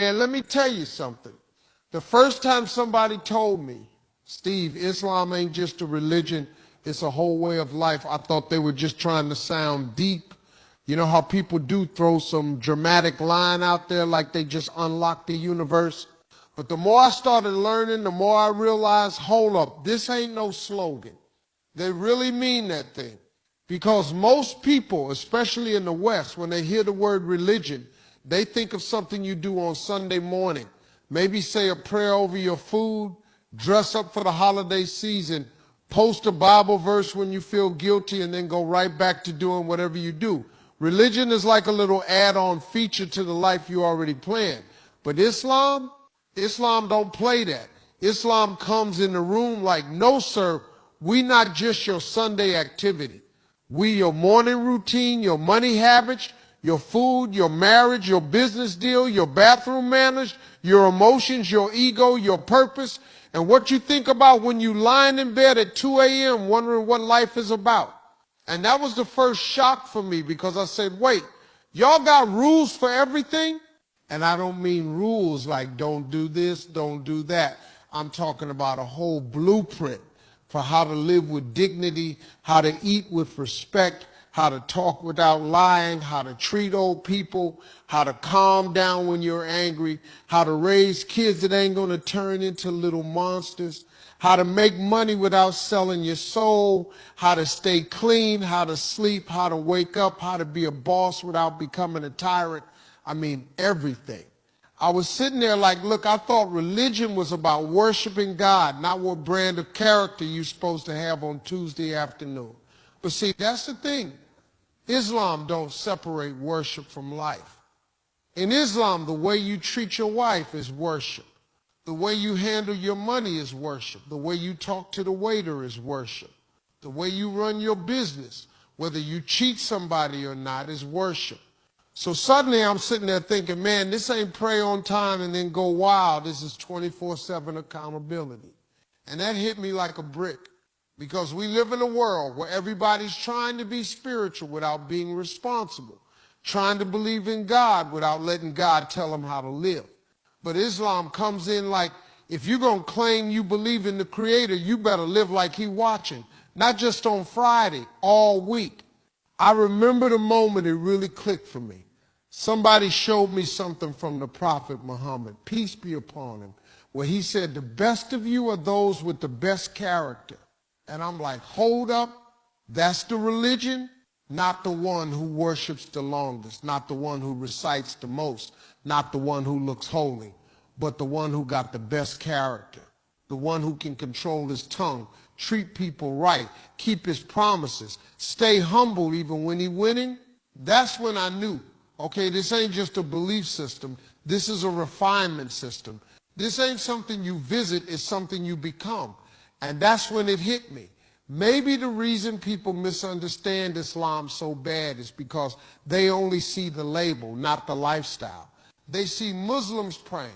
And let me tell you something. The first time somebody told me, Steve, Islam ain't just a religion, it's a whole way of life, I thought they were just trying to sound deep. You know how people do throw some dramatic line out there like they just unlocked the universe? But the more I started learning, the more I realized, hold up, this ain't no slogan. They really mean that thing. Because most people, especially in the West, when they hear the word religion, they think of something you do on Sunday morning. Maybe say a prayer over your food, dress up for the holiday season, post a Bible verse when you feel guilty, and then go right back to doing whatever you do. Religion is like a little add-on feature to the life you already planned. But Islam don't play that. Islam comes in the room like, no, sir, we not just your Sunday activity. We your morning routine, your money habits, your food, your marriage, your business deal, your bathroom manners, your emotions, your ego, your purpose, and what you think about when you lying in bed at 2 a.m. wondering what life is about. And that was the first shock for me, because I said, wait, y'all got rules for everything? And I don't mean rules like don't do this, don't do that. I'm talking about a whole blueprint for how to live with dignity, how to eat with respect, how to talk without lying, how to treat old people, how to calm down when you're angry, how to raise kids that ain't gonna turn into little monsters, how to make money without selling your soul, how to stay clean, how to sleep, how to wake up, how to be a boss without becoming a tyrant. I mean, everything. I was sitting there like, look, I thought religion was about worshiping God, not what brand of character you're supposed to have on Tuesday afternoon. But see, that's the thing. Islam don't separate worship from life. In Islam, the way you treat your wife is worship. The way you handle your money is worship. The way you talk to the waiter is worship. The way you run your business, whether you cheat somebody or not, is worship. So suddenly I'm sitting there thinking, man, this ain't pray on time and then go wild. This is 24/7 accountability. And that hit me like a brick, because we live in a world where everybody's trying to be spiritual without being responsible, trying to believe in God without letting God tell them how to live. But Islam comes in like, if you're going to claim you believe in the Creator, you better live like He watching, not just on Friday, all week. I remember the moment it really clicked for me. Somebody showed me something from the Prophet Muhammad, peace be upon him, where he said, the best of you are those with the best character. And I'm like, hold up, that's the religion? Not the one who worships the longest, not the one who recites the most, not the one who looks holy, but the one who got the best character, the one who can control his tongue, treat people right, keep his promises, stay humble even when he's winning. That's when I knew, okay, this ain't just a belief system. This is a refinement system. This ain't something you visit, it's something you become. And that's when it hit me. Maybe the reason people misunderstand Islam so bad is because they only see the label, not the lifestyle. They see Muslims praying,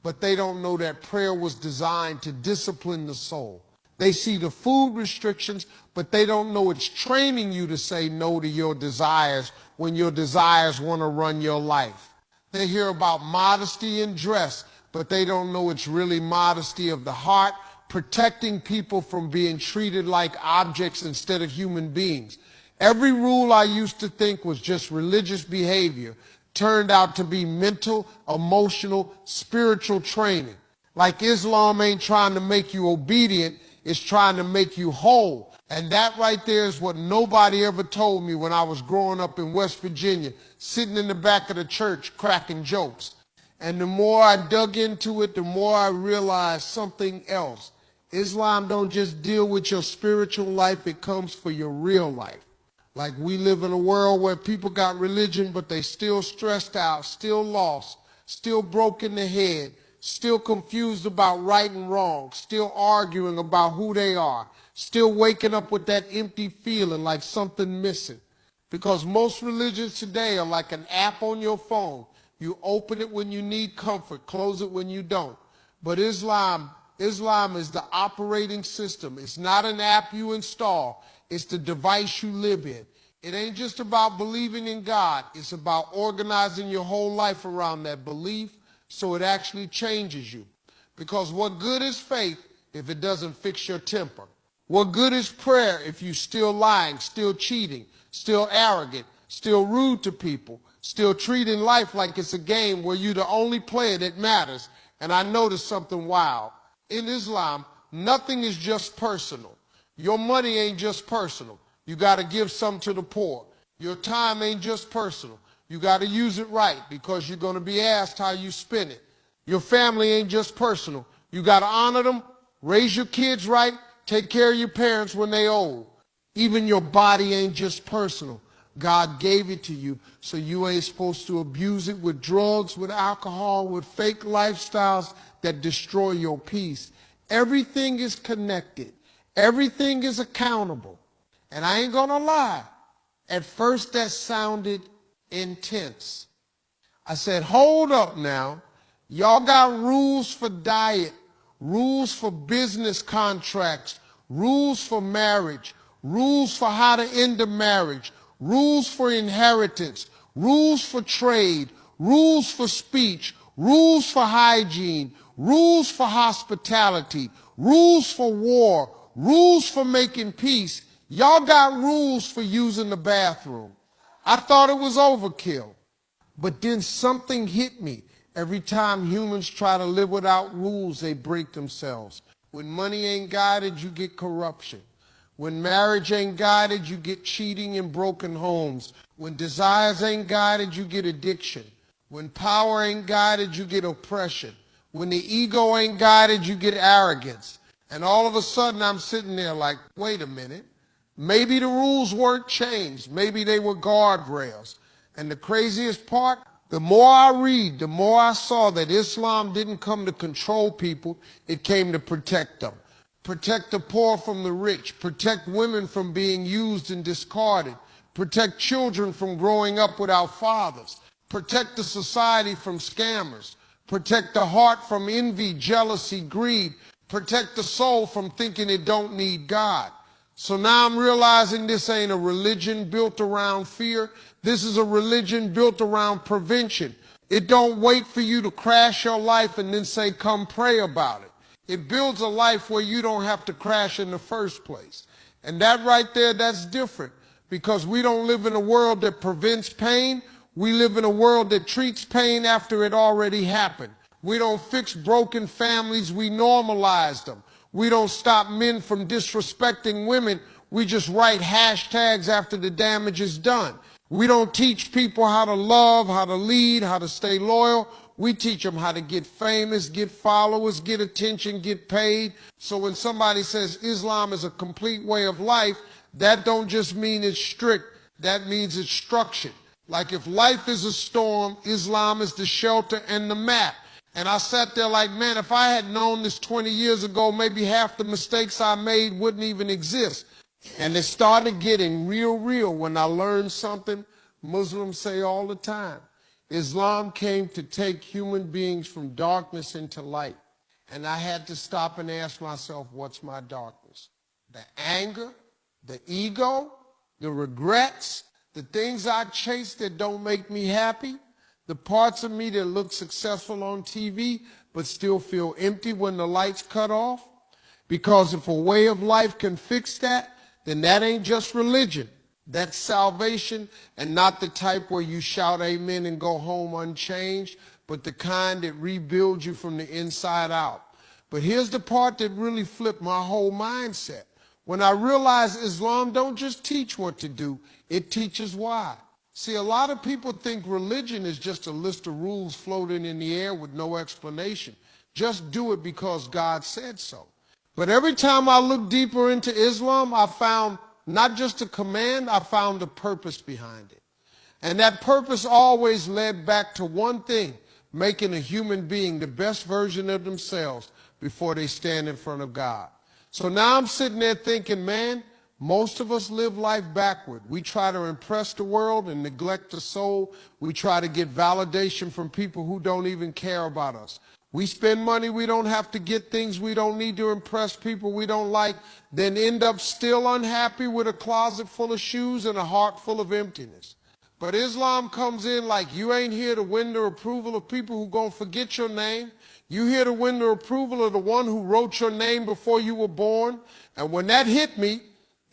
but they don't know that prayer was designed to discipline the soul. They see the food restrictions, but they don't know it's training you to say no to your desires when your desires want to run your life. They hear about modesty in dress, but they don't know it's really modesty of the heart, protecting people from being treated like objects instead of human beings. Every rule I used to think was just religious behavior turned out to be mental, emotional, spiritual training. Like Islam ain't trying to make you obedient, it's trying to make you whole. And that right there is what nobody ever told me when I was growing up in West Virginia, sitting in the back of the church cracking jokes. And the more I dug into it, the more I realized something else. Islam don't just deal with your spiritual life, it comes for your real life. Like we live in a world where people got religion, but they still stressed out, still lost, still broke in the head, still confused about right and wrong, still arguing about who they are, still waking up with that empty feeling like something missing. Because most religions today are like an app on your phone. You open it when you need comfort, close it when you don't. But Islam is the operating system. It's not an app you install. It's the device you live in. It ain't just about believing in God. It's about organizing your whole life around that belief So it actually changes you. Because what good is faith if it doesn't fix your temper? What good is prayer if you're still lying, still cheating, still arrogant, still rude to people, still treating life like it's a game where you're the only player that matters? And I noticed something wild. In Islam, nothing is just personal. Your money ain't just personal. You got to give some to the poor. Your time ain't just personal. You got to use it right because you're going to be asked how you spend it. Your family ain't just personal. You got to honor them, raise your kids right, take care of your parents when they old. Even your body ain't just personal. God gave it to you, so you ain't supposed to abuse it with drugs, with alcohol, with fake lifestyles that destroy your peace. Everything is connected. Everything is accountable. And I ain't gonna lie, at first that sounded intense. I said, hold up now. Y'all got rules for diet, rules for business contracts, rules for marriage, rules for how to end a marriage, rules for inheritance, rules for trade, rules for speech, rules for hygiene, rules for hospitality, rules for war, rules for making peace. Y'all got rules for using the bathroom. I thought it was overkill. But then something hit me. Every time humans try to live without rules, they break themselves. When money ain't guided, you get corruption. When marriage ain't guided, you get cheating and broken homes. When desires ain't guided, you get addiction. When power ain't guided, you get oppression. When the ego ain't guided, you get arrogance. And all of a sudden, I'm sitting there like, wait a minute. Maybe the rules weren't changed. Maybe they were guardrails. And the craziest part, the more I read, the more I saw that Islam didn't come to control people, it came to protect them. Protect the poor from the rich, protect women from being used and discarded, protect children from growing up without fathers, protect the society from scammers, protect the heart from envy, jealousy, greed, protect the soul from thinking it don't need God. So now I'm realizing this ain't a religion built around fear. This is a religion built around prevention. It don't wait for you to crash your life and then say, come pray about it. It builds a life where you don't have to crash in the first place. And that right there, that's different because we don't live in a world that prevents pain. We live in a world that treats pain after it already happened. We don't fix broken families, we normalize them. We don't stop men from disrespecting women. We just write hashtags after the damage is done. We don't teach people how to love, how to lead, how to stay loyal. We teach them how to get famous, get followers, get attention, get paid. So when somebody says Islam is a complete way of life, that don't just mean it's strict. That means it's structured. Like if life is a storm, Islam is the shelter and the map. And I sat there like, man, if I had known this 20 years ago, maybe half the mistakes I made wouldn't even exist. And it started getting real when I learned something Muslims say all the time. Islam came to take human beings from darkness into light. And I had to stop and ask myself, what's my darkness? The anger, the ego, the regrets, the things I chase that don't make me happy, the parts of me that look successful on TV but still feel empty when the lights cut off. Because if a way of life can fix that, then that ain't just religion. That's salvation, and not the type where you shout amen and go home unchanged, but the kind that rebuilds you from the inside out. But here's the part that really flipped my whole mindset. When I realized Islam don't just teach what to do, it teaches why. See, a lot of people think religion is just a list of rules floating in the air with no explanation. Just do it because God said so. But every time I look deeper into Islam, I found not just a command, I found a purpose behind it. And that purpose always led back to one thing, making a human being the best version of themselves before they stand in front of God. So now I'm sitting there thinking, man, most of us live life backward. We try to impress the world and neglect the soul. We try to get validation from people who don't even care about us. We spend money we don't have to get things we don't need to impress people we don't like, then end up still unhappy with a closet full of shoes and a heart full of emptiness. But Islam comes in like you ain't here to win the approval of people who gonna forget your name. You here to win the approval of the one who wrote your name before you were born. And when that hit me,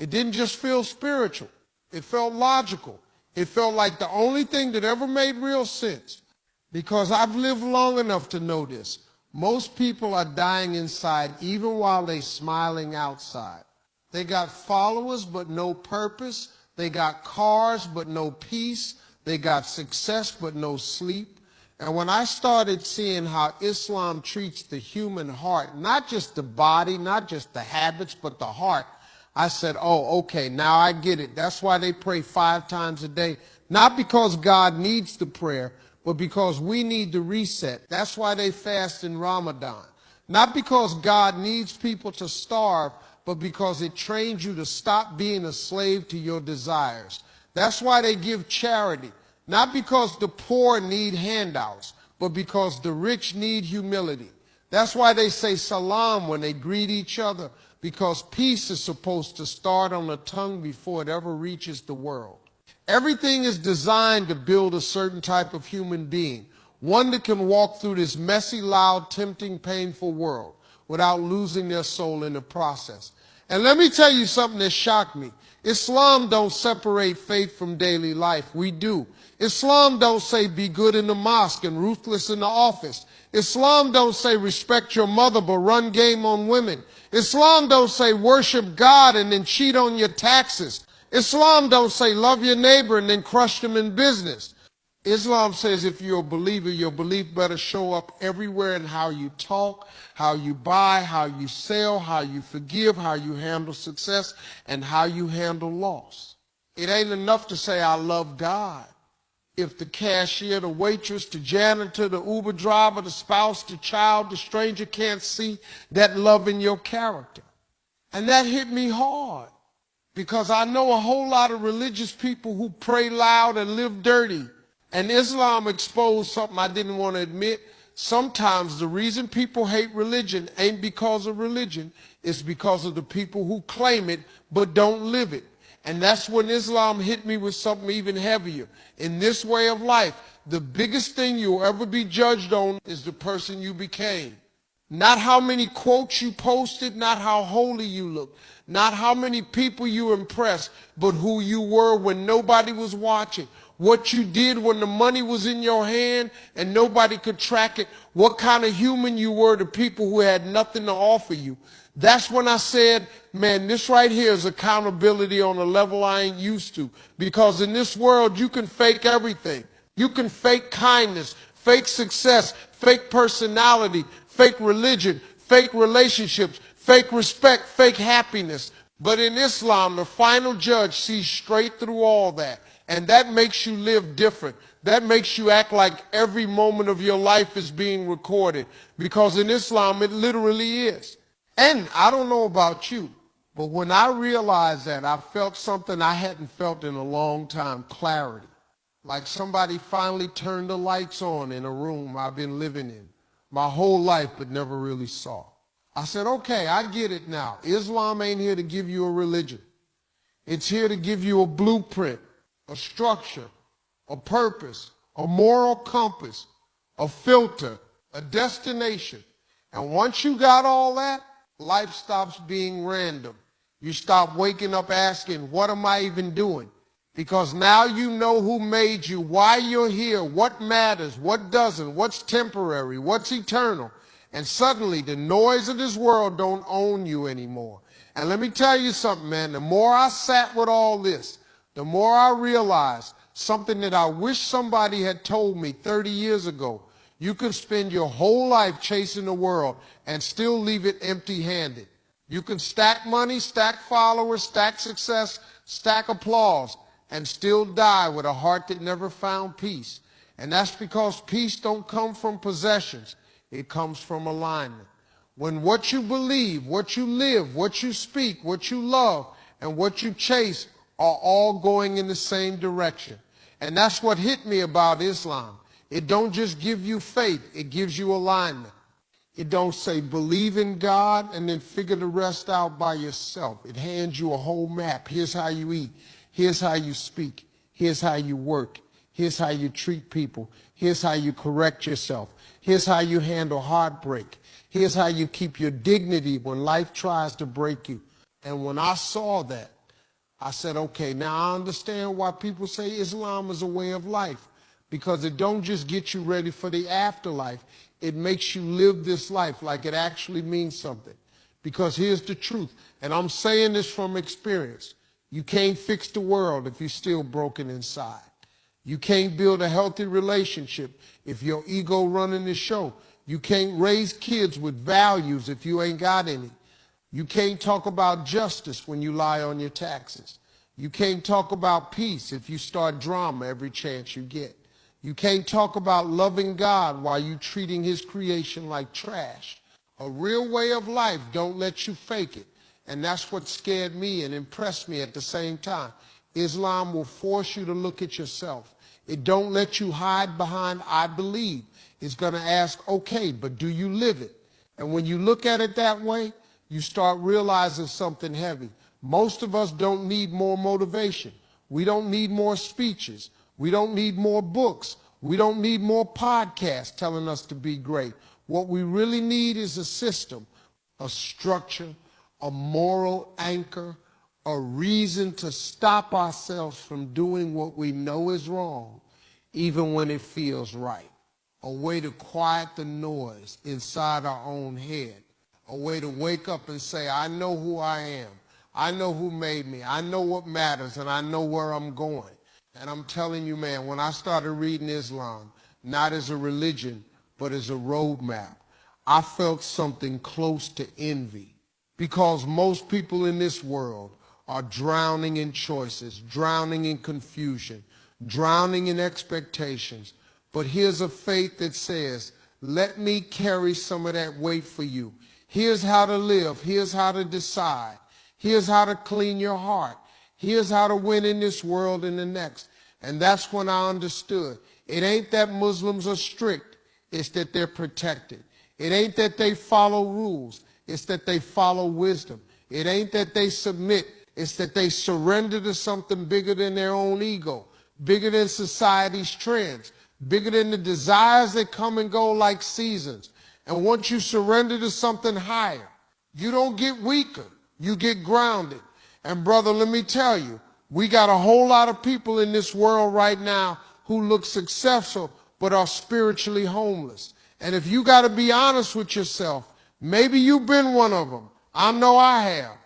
it didn't just feel spiritual. It felt logical. It felt like the only thing that ever made real sense. Because I've lived long enough to know this. Most people are dying inside even while they're smiling outside. They got followers but no purpose. They got cars but no peace. They got success but no sleep. And when I started seeing how Islam treats the human heart, not just the body, not just the habits, but the heart, I said, oh, okay, now I get it. That's why they pray 5 times a day. Not because God needs the prayer, but because we need to reset. That's why they fast in Ramadan. Not because God needs people to starve, but because it trains you to stop being a slave to your desires. That's why they give charity. Not because the poor need handouts, but because the rich need humility. That's why they say salam when they greet each other, because peace is supposed to start on the tongue before it ever reaches the world. Everything is designed to build a certain type of human being, one that can walk through this messy, loud, tempting, painful world without losing their soul in the process. And let me tell you something that shocked me. Islam don't separate faith from daily life. We do. Islam don't say be good in the mosque and ruthless in the office. Islam don't say respect your mother but run game on women. Islam don't say worship God and then cheat on your taxes. Islam don't say love your neighbor and then crush them in business. Islam says if you're a believer, your belief better show up everywhere in how you talk, how you buy, how you sell, how you forgive, how you handle success, and how you handle loss. It ain't enough to say I love God. If the cashier, the waitress, the janitor, the Uber driver, the spouse, the child, the stranger can't see that love in your character. And that hit me hard because I know a whole lot of religious people who pray loud and live dirty. And Islam exposed something I didn't want to admit. Sometimes the reason people hate religion ain't because of religion. It's because of the people who claim it but don't live it. And that's when Islam hit me with something even heavier. In this way of life, the biggest thing you'll ever be judged on is the person you became. Not how many quotes you posted, not how holy you looked, not how many people you impressed, but who you were when nobody was watching. What you did when the money was in your hand and nobody could track it. What kind of human you were to people who had nothing to offer you. That's when I said, man, this right here is accountability on a level I ain't used to. Because in this world, you can fake everything. You can fake kindness, fake success, fake personality, fake religion, fake relationships, fake respect, fake happiness. But in Islam, the final judge sees straight through all that. And that makes you live different. That makes you act like every moment of your life is being recorded. Because in Islam, it literally is. And I don't know about you, but when I realized that, I felt something I hadn't felt in a long time, clarity. Like somebody finally turned the lights on in a room I've been living in my whole life but never really saw. I said, okay, I get it now. Islam ain't here to give you a religion. It's here to give you a blueprint, a structure, a purpose, a moral compass, a filter, a destination. And once you got all that, life stops being random. You stop waking up asking, what am I even doing? Because now you know who made you, why you're here, what matters, what doesn't, what's temporary, what's eternal. And suddenly the noise of this world don't own you anymore. And let me tell you something, man, the more I sat with all this, the more I realized something that I wish somebody had told me 30 years ago. You can spend your whole life chasing the world and still leave it empty-handed. You can stack money, stack followers, stack success, stack applause, and still die with a heart that never found peace. And that's because peace don't come from possessions. It comes from alignment. When what you believe, what you live, what you speak, what you love, and what you chase are all going in the same direction. And that's what hit me about Islam. It don't just give you faith, it gives you alignment. It don't say believe in God and then figure the rest out by yourself. It hands you a whole map. Here's how you eat. Here's how you speak. Here's how you work. Here's how you treat people. Here's how you correct yourself. Here's how you handle heartbreak. Here's how you keep your dignity when life tries to break you. And when I saw that, I said, okay, now I understand why people say Islam is a way of life, because it don't just get you ready for the afterlife. It makes you live this life like it actually means something. Because here's the truth, and I'm saying this from experience. You can't fix the world if you're still broken inside. You can't build a healthy relationship if your ego running the show. You can't raise kids with values if you ain't got any. You can't talk about justice when you lie on your taxes. You can't talk about peace if you start drama every chance you get. You can't talk about loving God while you treating his creation like trash. A real way of life don't let you fake it. And that's what scared me and impressed me at the same time. Islam will force you to look at yourself. It don't let you hide behind I believe. It's going to ask, okay, but do you live it? And when you look at it that way, you start realizing something heavy. Most of us don't need more motivation. We don't need more speeches. We don't need more books. We don't need more podcasts telling us to be great. What we really need is a system, a structure, a moral anchor, a reason to stop ourselves from doing what we know is wrong, even when it feels right. A way to quiet the noise inside our own head. A way to wake up and say, I know who I am. I know who made me. I know what matters, and I know where I'm going. And I'm telling you, man, when I started reading Islam, not as a religion, but as a roadmap, I felt something close to envy. Because most people in this world are drowning in choices, drowning in confusion, drowning in expectations. But here's a faith that says, let me carry some of that weight for you. Here's how to live. Here's how to decide. Here's how to clean your heart. Here's how to win in this world and the next. And that's when I understood. It ain't that Muslims are strict. It's that they're protected. It ain't that they follow rules. It's that they follow wisdom. It ain't that they submit. It's that they surrender to something bigger than their own ego, bigger than society's trends, bigger than the desires that come and go like seasons. And once you surrender to something higher, you don't get weaker. You get grounded. And brother, let me tell you, we got a whole lot of people in this world right now who look successful but are spiritually homeless. And if you got to be honest with yourself, maybe you've been one of them. I know I have.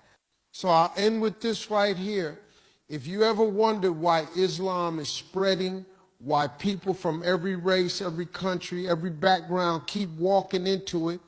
So I'll end with this right here. If you ever wondered why Islam is spreading, why people from every race, every country, every background keep walking into it,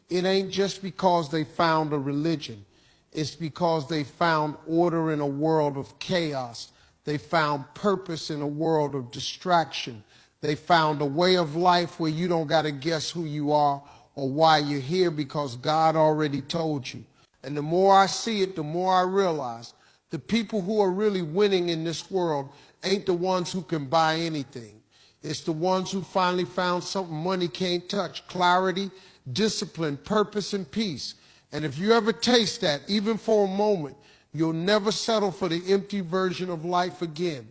it ain't just because they found a religion. It's because they found order in a world of chaos. They found purpose in a world of distraction. They found a way of life where you don't got to guess who you are or why you're here, because God already told you. And the more I see it, the more I realize the people who are really winning in this world ain't the ones who can buy anything. It's the ones who finally found something money can't touch: clarity, discipline, purpose, and peace. And if you ever taste that, even for a moment, you'll never settle for the empty version of life again.